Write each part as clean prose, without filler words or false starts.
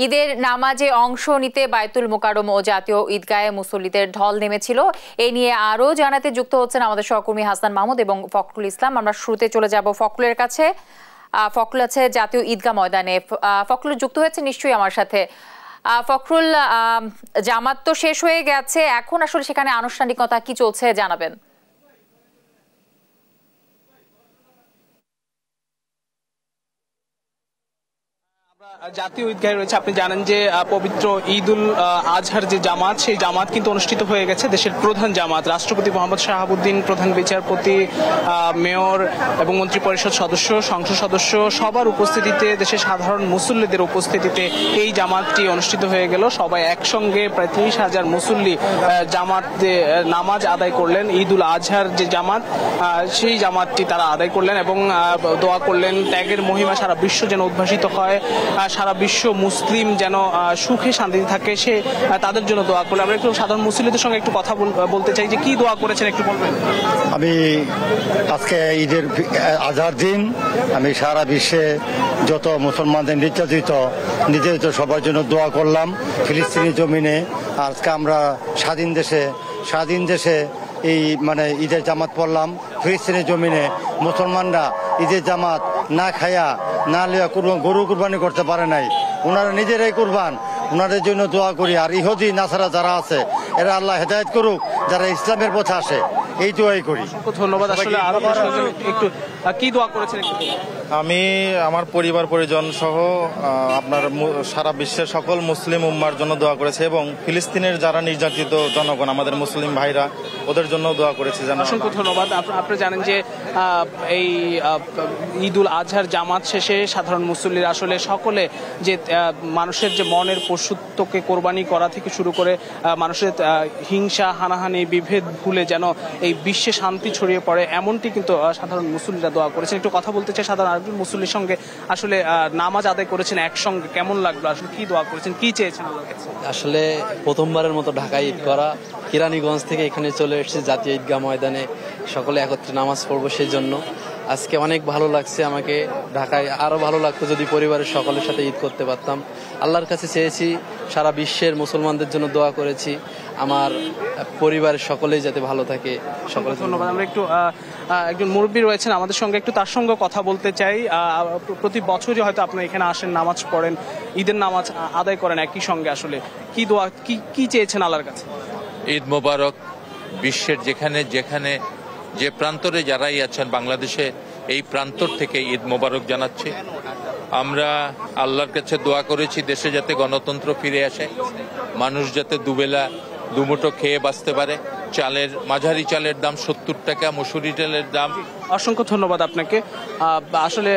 ঈদের নামাজে অংশ নিতে বায়তুল মোকাররম ও জাতীয় ঈদগাহে মুসল্লিদের ঢল নেমেছিল। এ নিয়ে আরো জানাতে যুক্ত হচ্ছেন আমাদের সহকর্মী হাসান মাহমুদ এবং ফখরুল ইসলাম। আমরা শুরুতে চলে যাব ফখরুলের কাছে। ফখরুল আছে জাতীয় ঈদগাহ ময়দানে। ফখরুল যুক্ত হয়েছে নিশ্চয়ই আমার সাথে। ফখরুল, জামাত তো শেষ হয়ে গেছে, এখন আসলে সেখানে আনুষ্ঠানিকতা কি চলছে জানাবেন? জাতীয় ঈদগাহে রয়েছে। আপনি জানেন যে পবিত্র ঈদুল আজহার যে জামাত, সেই জামাত কিন্তু অনুষ্ঠিত হয়ে গেছে। দেশের প্রধান জামাত রাষ্ট্রপতি মোহাম্মদ শাহাবুদ্দিন, প্রধান বিচারপতি, মেয়র এবং মন্ত্রী পরিষদ সদস্য, সংসদ সদস্য সবার উপস্থিতিতে, দেশের সাধারণ মুসল্লিদের উপস্থিতিতে এই জামাতটি অনুষ্ঠিত হয়ে গেল। সবাই একসঙ্গে প্রায় 30,000 মুসল্লি জামাতে নামাজ আদায় করলেন। ঈদুল আজহার যে জামাত, সেই জামাতটি তারা আদায় করলেন এবং দোয়া করলেন ত্যাগের মহিমা সারা বিশ্ব যেন উদ্ভাসিত হয়, সারা বিশ্ব মুসলিম যেন সুখে শান্তিতে থাকে, সে তাদের জন্য দোয়া করলে। আমরা একটু সাধারণ মুসলিমদের সঙ্গে একটু কথা বলতে চাই যে কি দোয়া করেছেন একটু বলবেন। আমি আজকে ঈদের আজহার দিন আমি সারা বিশ্বে যত মুসলমানদের নির্যাতিত সবার জন্য দোয়া করলাম। ফিলিস্তিনি জমিনে আজকে আমরা স্বাধীন দেশে এই ঈদের জামাত পড়লাম। ফিলিস্তিনি জমিনে মুসলমানরা ঈদের জামাত না খায়া না লিয়া গরু কুরবানি করতে পারে নাই, ওনারা নিজেরাই কুরবান। ওনাদের জন্য দোয়া করি। আর ইহুদি নাসারা যারা আছে এরা আল্লাহ হেদায়েত করুক, যারা ইসলামের পথে আসে, এই দোয়াই করি। ধন্যবাদ। আসলে একটু কি দোয়া করেছেন? আমি আমার পরিবার পরিজন সহ আপনার সারা বিশ্বের সকল মুসলিম উম্মার জন্য দোয়া করেছে এবং ফিলিস্তিনের যারা নির্যাতিত জনগণ আমাদের মুসলিম ভাইরা, ওদের জন্য দোয়া করেছে। অসংখ্য ধন্যবাদ। আপনি জানেন যে এই ঈদুল আজহার জামাত শেষে সাধারণ মুসল্লিরা আসলে সকলে যে মানুষের যে মনের পশুত্বকে কোরবানি করা থেকে শুরু করে মানুষের হিংসা, হানাহানি, বিভেদ ভুলে যেন এই বিশ্বে শান্তি ছড়িয়ে পড়ে, এমনটি কিন্তু সাধারণ মুসল্লিরা দোয়া করেছেন। একটু কথা বলতে চাই সাধারণ আরেকজন মুসল্লির সঙ্গে। আসলে নামাজ আদায় করেছেন একসঙ্গে, কেমন লাগলো? আসলে কি দোয়া করেছেন, কি চেয়েছেন? আসলে প্রথমবারের মতো ঢাকায় ঈদ করা, কেরানীগঞ্জ থেকে এখানে চলে এসেছি জাতীয় ঈদগাহ ময়দানে, সকলে একত্রে নামাজ পড়বো, সেই জন্য আজকে অনেক ভালো লাগছে আমাকে। ঢাকায় আরো ভালো লাগতো যদি পরিবারের সকলের সাথে ঈদ করতে পারতাম। আল্লাহর কাছে চেয়েছি, সারা বিশ্বের মুসলমানদের জন্য দোয়া করেছি, আমার পরিবারের সকলেই যাতে ভালো থাকে। সকলে ধন্যবাদ। আমরা একটু একজন মুরব্বী রয়েছেন আমাদের সঙ্গে, একটু তার সঙ্গে কথা বলতে চাই। প্রতি বছরই হয়তো আপনারা এখানে আসেন, নামাজ পড়েন, ঈদের নামাজ আদায় করেন একই সঙ্গে। আসলে কি দোয়া, কি চেয়েছেন আল্লাহর কাছে? ঈদ মোবারক। বিশ্বের যেখানে যেখানে যে প্রান্তরে যারাই আছেন, বাংলাদেশে এই প্রান্তর থেকে ঈদ মোবারক জানাচ্ছি। আমরা আল্লাহর কাছে দোয়া করেছি দেশে যাতে গণতন্ত্র ফিরে আসে, মানুষ যাতে দুবেলা দুমুঠো খেয়ে বাঁচতে পারে। মাঝারি চালের দাম 70 টাকা, মসুরি চালের দাম। অসংখ্য ধন্যবাদ আপনাকে। আসলে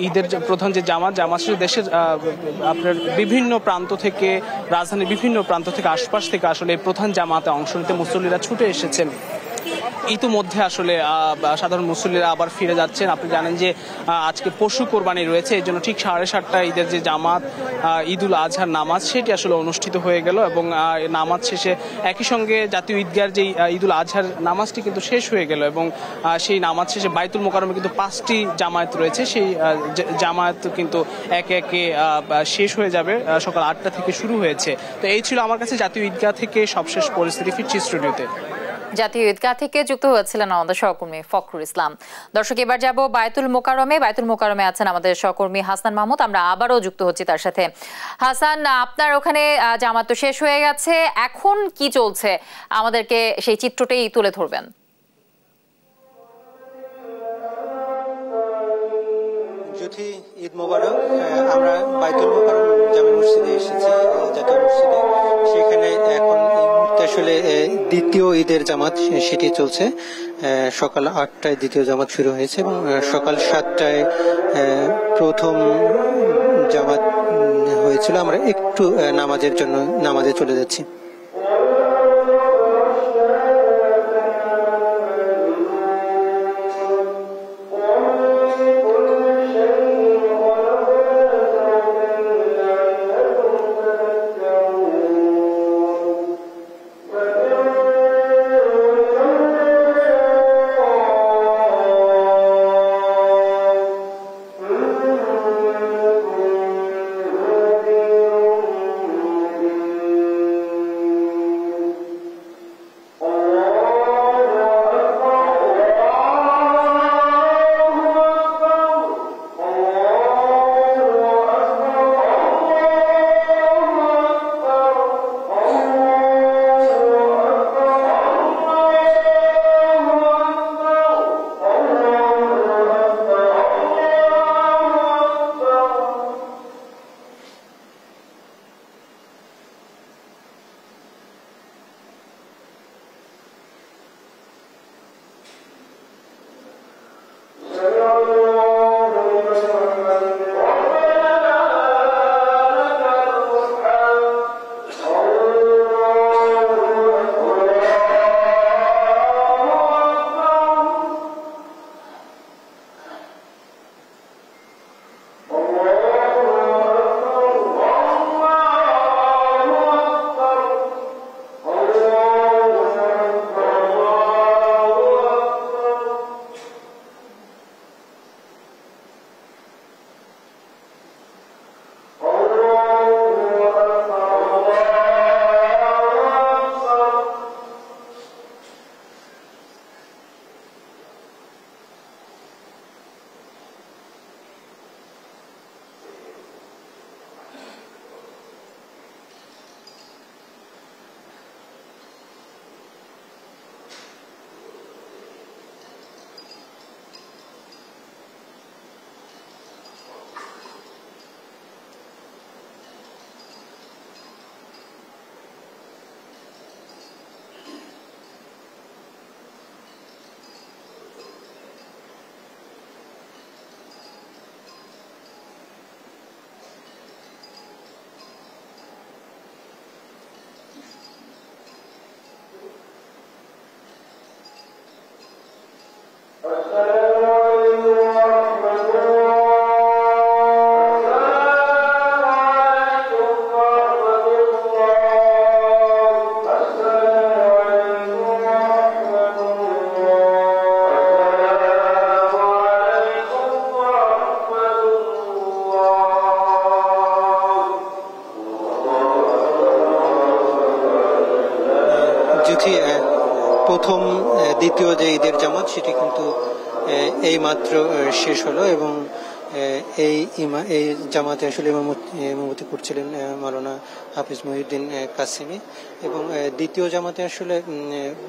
ঈদের প্রধান যে জামাত দেশের আপনার বিভিন্ন প্রান্ত থেকে, রাজধানীর বিভিন্ন প্রান্ত থেকে, আশপাশ থেকে আসলে প্রধান জামাতে অংশ নিতে মুসল্লিরা ছুটে এসেছেন। ইতিমধ্যে আসলে সাধারণ মুসল্লিরা আবার ফিরে যাচ্ছেন। আপনি জানেন যে আজকে পশু কোরবানি রয়েছে, এই জন্য ঠিক 7:30 ঈদের যে জামাত, ঈদুল আজহার নামাজ, সেটি আসলে অনুষ্ঠিত হয়ে গেল এবং নামাজ শেষে একই সঙ্গে জাতীয় ঈদগাহের যে ঈদুল আজহার নামাজটি কিন্তু শেষ হয়ে গেল এবং সেই নামাজ শেষে বায়তুল মোকাররমে কিন্তু 5টি জামায়াত রয়েছে, সেই জামায়াত কিন্তু একে একে শেষ হয়ে যাবে। সকাল 8টা থেকে শুরু হয়েছে। তো এই ছিল আমার কাছে জাতীয় ঈদগাহ থেকে সবশেষ পরিস্থিতি। ফিরছি স্টুডিওতে। জাতীয় ঈদগাহ থেকে যুক্ত হয়েছিলেন আমাদের সহকর্মী ফখরুল ইসলাম। দর্শক, এবার যাব বায়তুল মোকাররমে আছেন আমাদের সহকর্মী হাসান মাহমুদ। আমরা আবারও যুক্ত হচ্ছি তার সাথে। হাসান, আপনার ওখানে জামাত তো শেষ হয়ে গেছে, এখন কি চলছে আমাদেরকে সেই চিত্রটাই তুলে ধরবেন। জ্যোতি, ঈদ মোবারক। আমরা বায়তুল মোকাররম জামে মসজিদে এসেছি, জাতীয় মসজিদে। সেখানে এখন এই মুহূর্তে আসলে দ্বিতীয় ঈদের জামাত সেটি চলছে। সকাল 8টায় দ্বিতীয় জামাত শুরু হয়েছে এবং সকাল 7টায় প্রথম জামাত হয়েছিল। আমরা একটু নামাজের জন্য নামাজে চলে যাচ্ছি। দ্বিতীয় যে ঈদের জামাত সেটি কিন্তু এই মাত্র শেষ হলো এবং এই জামাতে আসলে ইমামতি করছিলেন মাওলানা হাফিজ মহিউদ্দিন কাসিমি এবং দ্বিতীয় জামাতে আসলে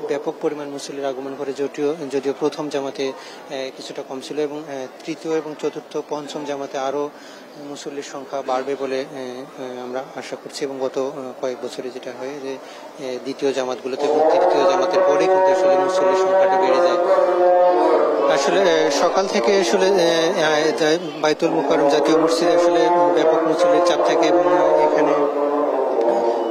ব্যাপক পরিমাণ মুসল্লির আগমন করে যদিও প্রথম জামাতে কিছুটা কম ছিল এবং তৃতীয় এবং চতুর্থ পঞ্চম জামাতে আরো মুসল্লির সংখ্যা বাড়বে বলে আমরা আশা করছি এবং গত কয়েক বছরে যেটা হয় যে দ্বিতীয় জামাতগুলোতে এবং তৃতীয় জামাতের পরে কিন্তু আসলে মুসল্লির সংখ্যাটা বেড়ে যায়। আসলে সকাল থেকে আসলে বাইতুল মুকাররম জাতীয় মসজিদে আসলে ব্যাপক মুসল্লির চাপ থাকে এবং এখানে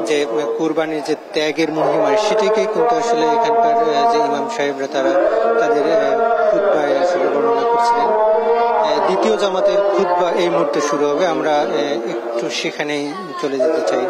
যে কুরবানির যে ত্যাগের মহিমা সেটিকে কিন্তু আসলে এখানকার যে ইমাম সাহেবরা তাদের খুতবায় আসলে বর্ণনা করছিলেন। দ্বিতীয় জামাতের খুতবা এই মুহূর্তে শুরু হবে, আমরা একটু সেখানেই চলে যেতে চাই।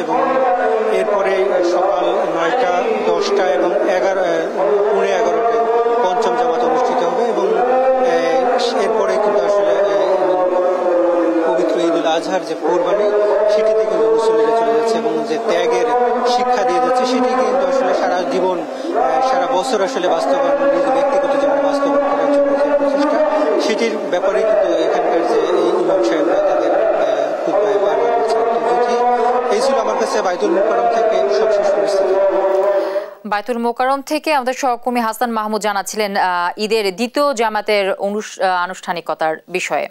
এবং এরপরে সকাল 9টা 10টা এবং 11:15 পঞ্চম জামাত অনুষ্ঠিত হবে এবং এরপরে কিন্তু আসলে পবিত্র ঈদুল আজহার যে কোরবানি সেটিতে কিন্তু মুসল্লিরা চলে যাচ্ছে এবং যে ত্যাগের শিক্ষা দিয়ে যাচ্ছে সেটি কিন্তু আসলে সারা জীবন সারা বছর আসলে বাস্তবায়ন নিজের ব্যক্তিগত জীবনে বাস্তবায়ন করার জন্য যে প্রচেষ্টা সেটির ব্যাপারে কিন্তু এখানকার যে ইমাম সাহেবরা তাদের খুতবায় বারবার বলছেন। এই ছিল আমার কাছে বাইতুল মুকাররম থেকে সবশেষ পরিস্থিতি। বাইতুল মোকাররম থেকে আমাদের সহকর্মী হাসান মাহমুদ জানাচ্ছিলেন ঈদের দ্বিতীয় জামাতের আনুষ্ঠানিকতার বিষয়ে।